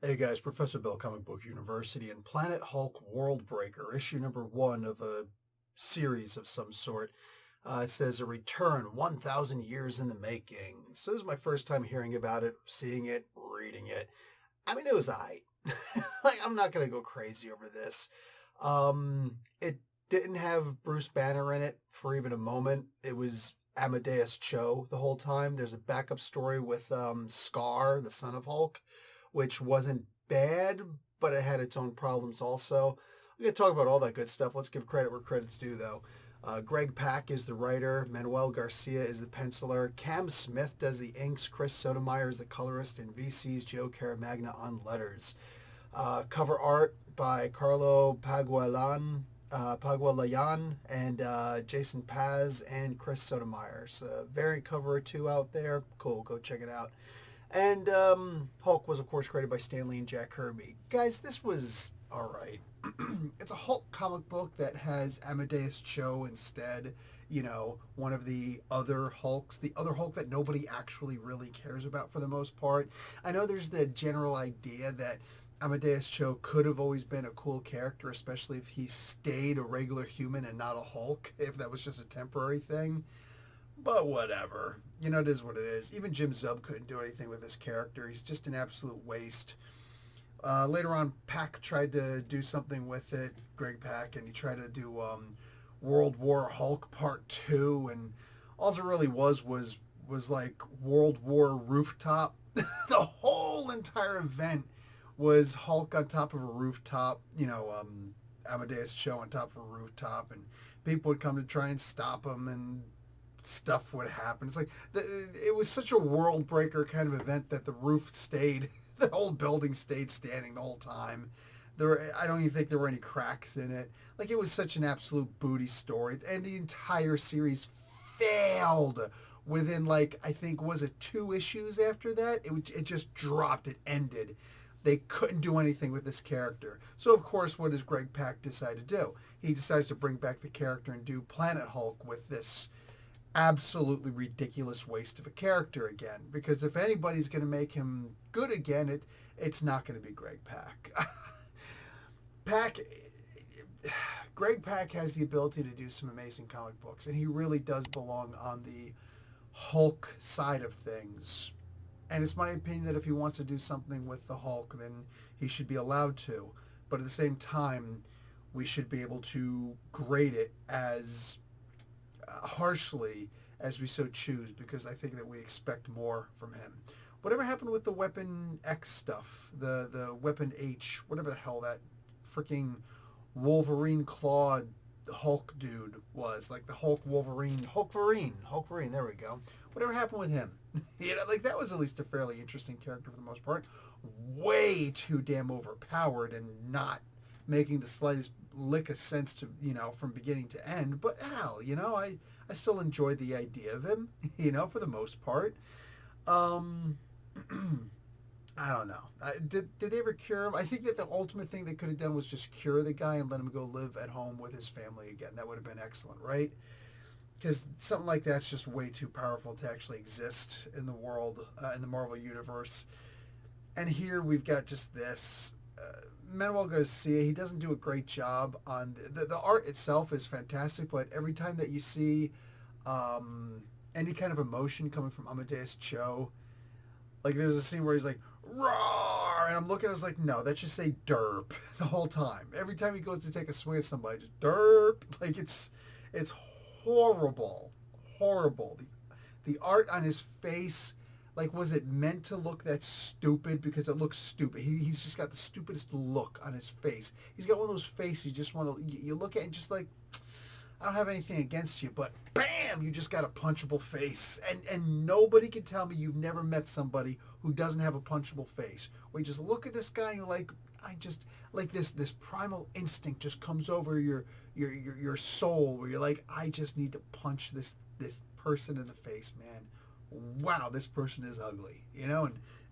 Hey guys, Professor Bill, Comic Book University, and Planet Hulk Worldbreaker, issue number one of a series of some sort. It says a return 1,000 years in the making. So this is my first time hearing about it, seeing it, reading it. I mean, it was I. Like, I'm not going to go crazy over this. It didn't have Bruce Banner in it for even a moment. It was Amadeus Cho the whole time. There's a backup story with Skaar, the son of Hulk, which wasn't bad, but it had its own problems also. We're going to talk about all that good stuff. Let's give credit where credit's due, though. Greg Pak is the writer. Manuel Garcia is the penciler. Cam Smith does the inks. Chris Sotomayor is the colorist. And VC's Joe Caramagna on letters. Cover art by Carlo Pagualayan and Jason Paz and Chris Sotomayor. So variant cover or two out there. Cool, go check it out. And Hulk was, of course, created by Stan Lee and Jack Kirby. Guys, this was all right. It's a Hulk comic book that has Amadeus Cho instead. You know, one of the other Hulks, the other Hulk that nobody actually really cares about for the most part. I know there's the general idea that Amadeus Cho could have always been a cool character, especially if he stayed a regular human and not a Hulk, if that was just a temporary thing. But whatever. You know, it is what it is. Even Jim Zub couldn't do anything with this character. He's just an absolute waste. Later on, Pack tried to do something with it, Greg Pack, and he tried to do World War Hulk Part 2, and all it really was like World War Rooftop. The whole entire event was Hulk on top of a rooftop, Amadeus Cho on top of a rooftop, and people would come to try and stop him, and stuff would happen. It's like it was such a world breaker kind of event that the roof stayed, the whole building stayed standing the whole time. I don't even think there were any cracks in it. Like, it was such an absolute booty story, and the entire series failed within, like, I think, was it 2 issues after that? It just dropped. It ended. They couldn't do anything with this character. So, of course, what does Greg Pak decide to do? He decides to bring back the character and do Planet Hulk with this absolutely ridiculous waste of a character again. Because if anybody's going to make him good again, it's not going to be Greg Pak. Pak, Greg Pak has the ability to do some amazing comic books, and he really does belong on the Hulk side of things. And it's my opinion that if he wants to do something with the Hulk, then he should be allowed to. But at the same time, we should be able to grade it as harshly as we so choose, because I think that we expect more from him. Whatever happened with the Weapon X stuff, the Weapon H, whatever the hell that freaking Wolverine clawed Hulk dude was, like the Hulkverine, there we go. Whatever happened with him? Like, that was at least a fairly interesting character for the most part. Way too damn overpowered and not making the slightest lick of sense to, from beginning to end. But hell, I still enjoyed the idea of him, for the most part. I don't know. Did they ever cure him? I think that the ultimate thing they could have done was just cure the guy and let him go live at home with his family again. That would have been excellent, right? Because something like that's just way too powerful to actually exist in the world, in the Marvel Universe. And here we've got just this. Manuel Garcia, he doesn't do a great job on the art itself is fantastic, but every time that you see any kind of emotion coming from Amadeus Cho, like, there's a scene where he's like, roar, and I'm looking, I was like, no, that should say derp the whole time. Every time he goes to take a swing at somebody, just derp. Like, it's horrible. Horrible. The art on his face, like, was it meant to look that stupid? Because it looks stupid. He's just got the stupidest look on his face. He's got one of those faces you just want to, you look at and just like, I don't have anything against you, but bam, you just got a punchable face. And nobody can tell me you've never met somebody who doesn't have a punchable face. Where you just look at this guy and you're like, like this primal instinct just comes over your soul, where you're like, I just need to punch this person in the face, man. Wow, this person is ugly,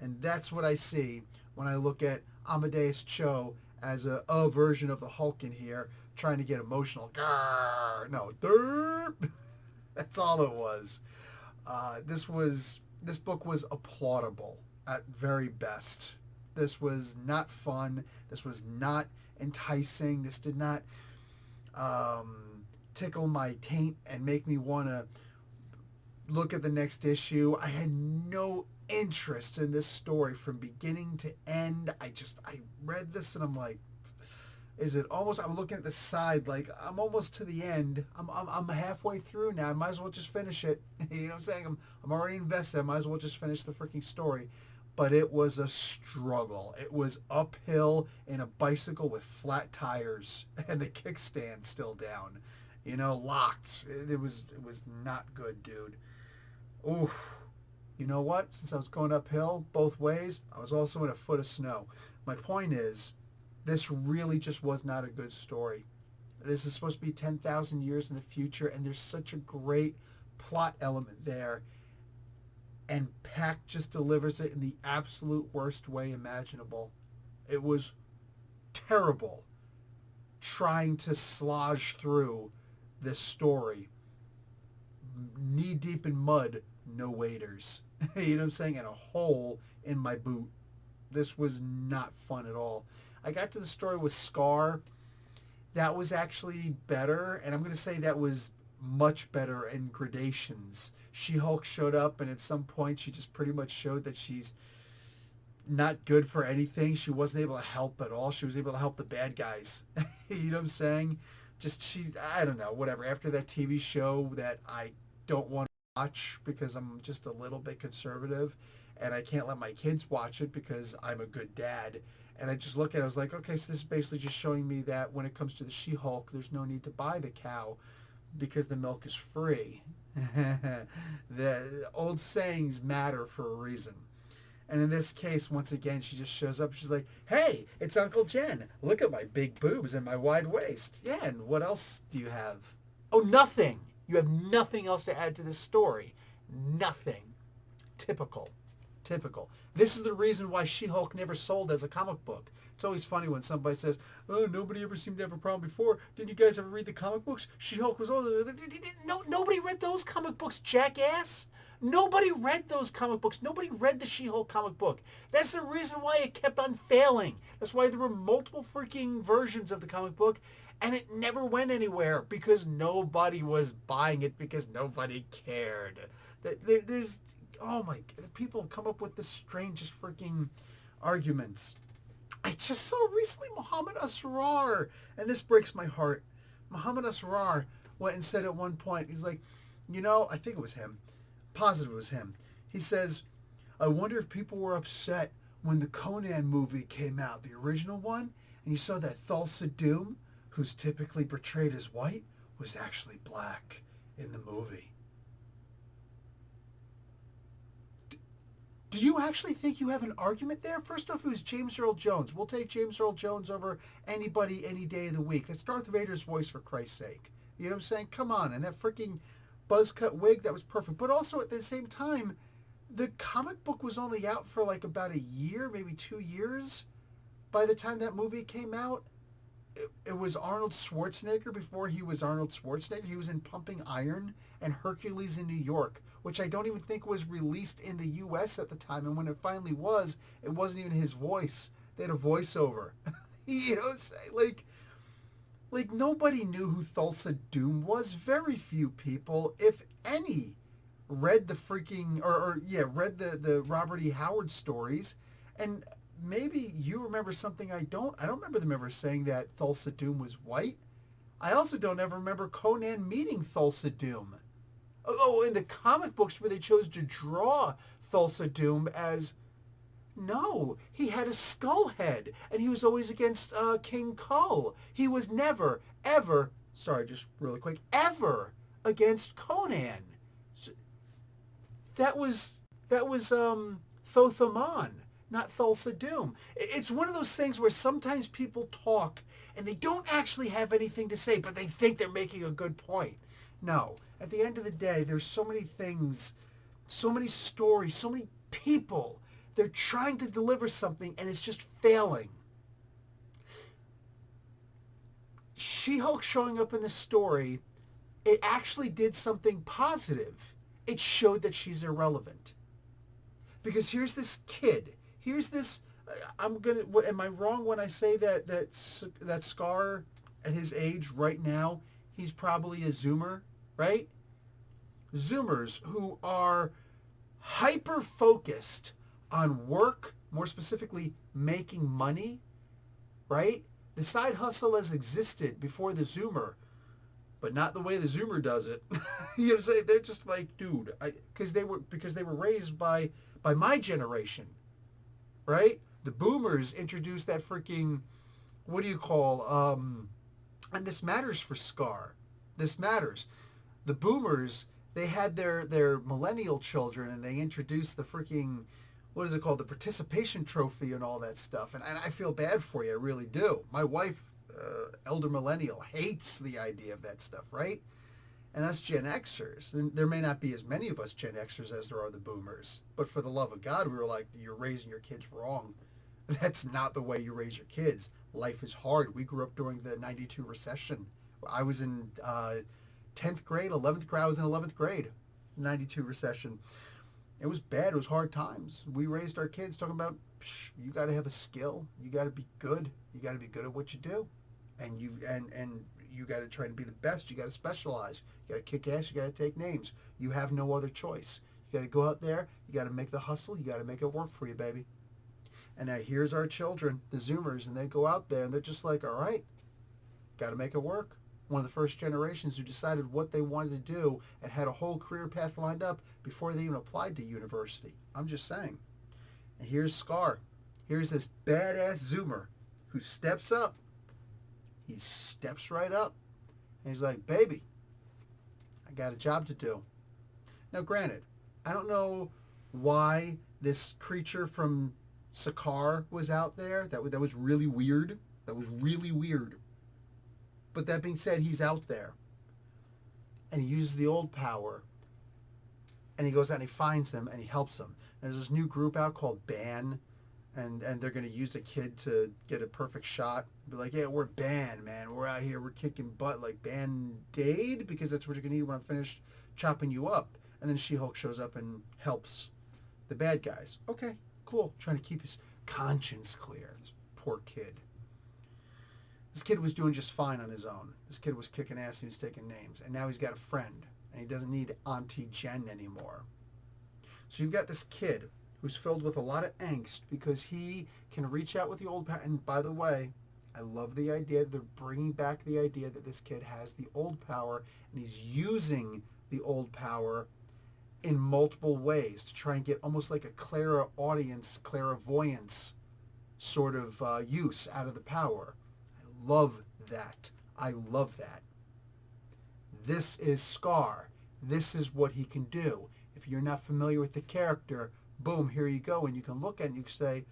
and that's what I see when I look at Amadeus Cho as a version of the Hulk in here, trying to get emotional. Grrr, no, derp. That's all it was. This book was applaudable at very best. This was not fun. This was not enticing. This did not tickle my taint and make me want to look at the next issue. I had no interest in this story from beginning to end. I read this and I'm like, is it almost, I'm looking at the side like I'm almost to the end. I'm halfway through now. I might as well just finish it. You know what I'm saying? I'm already invested. I might as well just finish the freaking story. But it was a struggle. It was uphill in a bicycle with flat tires and the kickstand still down. You know, locked. It was not good, dude. Oof. You know what? Since I was going uphill both ways, I was also in a foot of snow. My point is, this really just was not a good story. This is supposed to be 10,000 years in the future, and there's such a great plot element there. And Pack just delivers it in the absolute worst way imaginable. It was terrible trying to slosh through this story. Knee deep in mud, no waders. You know what I'm saying? And a hole in my boot. This was not fun at all. I got to the story with Skaar. That was actually better, and I'm going to say that was much better in gradations. She-Hulk showed up, and at some point she just pretty much showed that she's not good for anything. She wasn't able to help at all. She was able to help the bad guys. You know what I'm saying? I don't know, whatever. After that TV show that I don't want to watch because I'm just a little bit conservative, and I can't let my kids watch it because I'm a good dad. And I just look at it, I was like, okay, so this is basically just showing me that when it comes to the She-Hulk, there's no need to buy the cow because the milk is free. The old sayings matter for a reason. And in this case, once again, she just shows up. She's like, hey, it's Uncle Jen. Look at my big boobs and my wide waist. Yeah, and what else do you have? Oh, nothing. You have nothing else to add to this story. Nothing. Typical. This is the reason why She-Hulk never sold as a comic book. It's always funny when somebody says, oh, nobody ever seemed to have a problem before. Didn't you guys ever read the comic books? She-Hulk was all... No, nobody read those comic books, jackass. Nobody read those comic books. Nobody read the She-Hulk comic book. That's the reason why it kept on failing. That's why there were multiple freaking versions of the comic book, and it never went anywhere because nobody was buying it because nobody cared. There's... Oh my God, people come up with the strangest freaking arguments. I just saw recently Muhammad Asrar, and this breaks my heart. Muhammad Asrar went and said at one point, he's like, you know, I think it was him, positive it was him. He says, I wonder if people were upset when the Conan movie came out, the original one, and you saw that Thulsa Doom, who's typically portrayed as white, was actually black in the movie. Do you actually think you have an argument there? First off, it was James Earl Jones. We'll take James Earl Jones over anybody any day of the week. That's Darth Vader's voice, for Christ's sake. You know what I'm saying? Come on. And that freaking buzz cut wig, that was perfect. But also at the same time, the comic book was only out for like about a year, maybe 2 years by the time that movie came out. It was Arnold Schwarzenegger before he was Arnold Schwarzenegger. He was in Pumping Iron and Hercules in New York, which I don't even think was released in the U.S. at the time. And when it finally was, it wasn't even his voice. They had a voiceover. You know, like nobody knew who Thulsa Doom was. Very few people, if any, read the freaking, read the Robert E. Howard stories. And maybe you remember something I don't. I don't remember them ever saying that Thulsa Doom was white. I also don't ever remember Conan meeting Thulsa Doom. Oh, in the comic books where they chose to draw Thulsa Doom as... No, he had a skull head, and he was always against King Kull. He was never, ever, sorry, just really quick, ever against Conan. So, that was Thothamon, not Thulsa Doom. It's one of those things where sometimes people talk and they don't actually have anything to say, but they think they're making a good point. No, at the end of the day, there's so many things, so many stories, so many people. They're trying to deliver something and it's just failing. She-Hulk showing up in the story, it actually did something positive. It showed that she's irrelevant. Because here's this kid, here's this Am I wrong when I say that Skaar, at his age right now, he's probably a Zoomer, right? Zoomers who are hyper focused on work, more specifically making money, right? The side hustle has existed before the Zoomer, but not the way the Zoomer does it. You know what I'm saying? They're just like, dude, because they were raised by my generation, right? The Boomers introduced that freaking, what do you call, and this matters for Skaar. This matters. The Boomers, they had their millennial children, and they introduced the freaking, what is it called, the participation trophy and all that stuff. And I feel bad for you, I really do. My wife, elder millennial, hates the idea of that stuff, right? And that's Gen Xers. And there may not be as many of us Gen Xers as there are the Boomers. But for the love of God, we were like, you're raising your kids wrong. That's not the way you raise your kids. Life is hard. We grew up during the 92 recession. I was in 10th grade, 11th grade. I was in 11th grade, 92 recession. It was bad. It was hard times. We raised our kids talking about, you got to have a skill. You got to be good. You got to be good at what you do. And you got to try to be the best. You got to specialize. You got to kick ass. You got to take names. You have no other choice. You got to go out there. You got to make the hustle. You got to make it work for you, baby. And now here's our children, the Zoomers, and they go out there and they're just like, all right, got to make it work. One of the first generations who decided what they wanted to do and had a whole career path lined up before they even applied to university. I'm just saying. And here's Skaar. Here's this badass Zoomer who steps up. He steps right up. And he's like, baby, I got a job to do. Now, granted, I don't know why this creature from Skaar was out there. That was really weird. That was really weird. But that being said, he's out there. And he uses the old power. And he goes out and he finds them and he helps them. And there's this new group out called Ban. And they're going to use a kid to get a perfect shot. Be like, yeah, we're Ban, man. We're out here. We're kicking butt like Band-Aid because that's what you're going to need when I'm finished chopping you up. And then She-Hulk shows up and helps the bad guys. Okay, cool. Trying to keep his conscience clear. This poor kid. This kid was doing just fine on his own. This kid was kicking ass and he was taking names. And now he's got a friend. And he doesn't need Auntie Jen anymore. So you've got this kid who's filled with a lot of angst because he can reach out with the old power. And by the way, I love the idea. They're bringing back the idea that this kid has the old power and he's using the old power in multiple ways to try and get almost like a clairvoyance sort of use out of the power. I love that. I love that. This is Skaar. This is what he can do. If you're not familiar with the character, boom, here you go. And you can look at it and you can say,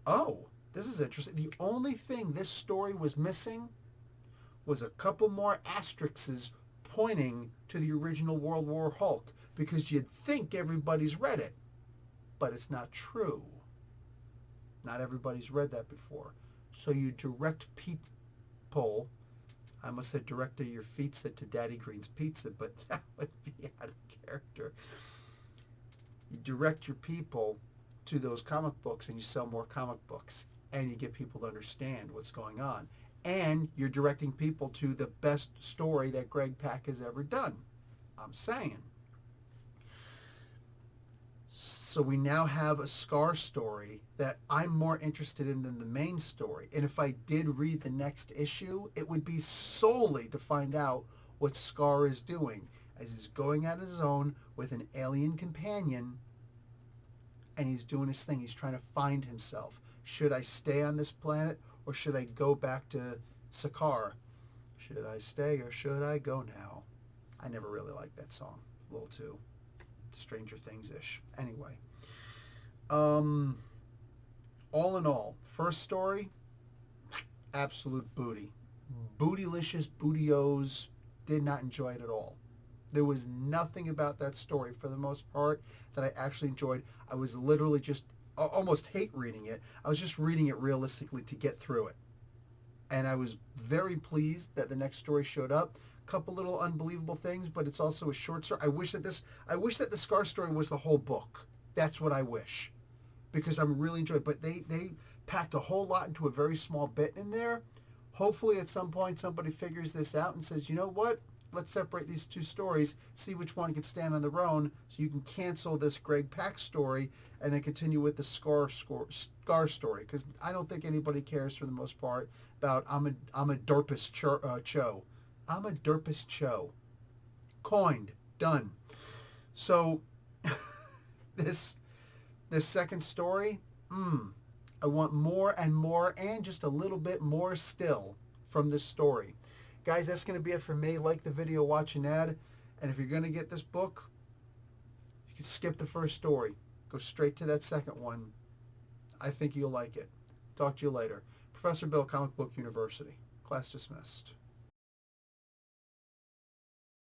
oh, this is interesting. The only thing this story was missing was a couple more asterisks pointing to the original World War Hulk, because you'd think everybody's read it, but it's not true. Not everybody's read that before. So you direct people, I almost said director your pizza to Daddy Green's Pizza, but that would be out of character. You direct your people to those comic books and you sell more comic books and you get people to understand what's going on. And you're directing people to the best story that Greg Pak has ever done. I'm saying. So we now have a Skaar story that I'm more interested in than the main story. And if I did read the next issue, it would be solely to find out what Skaar is doing as he's going on his own with an alien companion and he's doing his thing. He's trying to find himself. Should I stay on this planet or should I go back to Skaar? Should I stay or should I go now? I never really liked that song. It's a little too Stranger Things-ish. Anyway. All in all, first story, absolute booty. Bootylicious, bootios, did not enjoy it at all. There was nothing about that story, for the most part, that I actually enjoyed. I was literally just, almost hate reading it. I was just reading it realistically to get through it. And I was very pleased that the next story showed up. Couple little unbelievable things, but it's also a short story. I wish that the Skaar story was the whole book. That's what I wish, because I'm really enjoying it. But they packed a whole lot into a very small bit in there. Hopefully at some point somebody figures this out and says, you know what? Let's separate these two stories, see which one can stand on their own, so you can cancel this Greg Pak story and then continue with the Skaar story. Because I don't think anybody cares for the most part about I'm a Derpus Cho. I'm a Derpus Cho. Coined. Done. So this second story, I want more and more and just a little bit more still from this story. Guys, that's going to be it for me. Like the video, watch an ad. And if you're going to get this book, you can skip the first story. Go straight to that second one. I think you'll like it. Talk to you later. Professor Bill, Comic Book University. Class dismissed.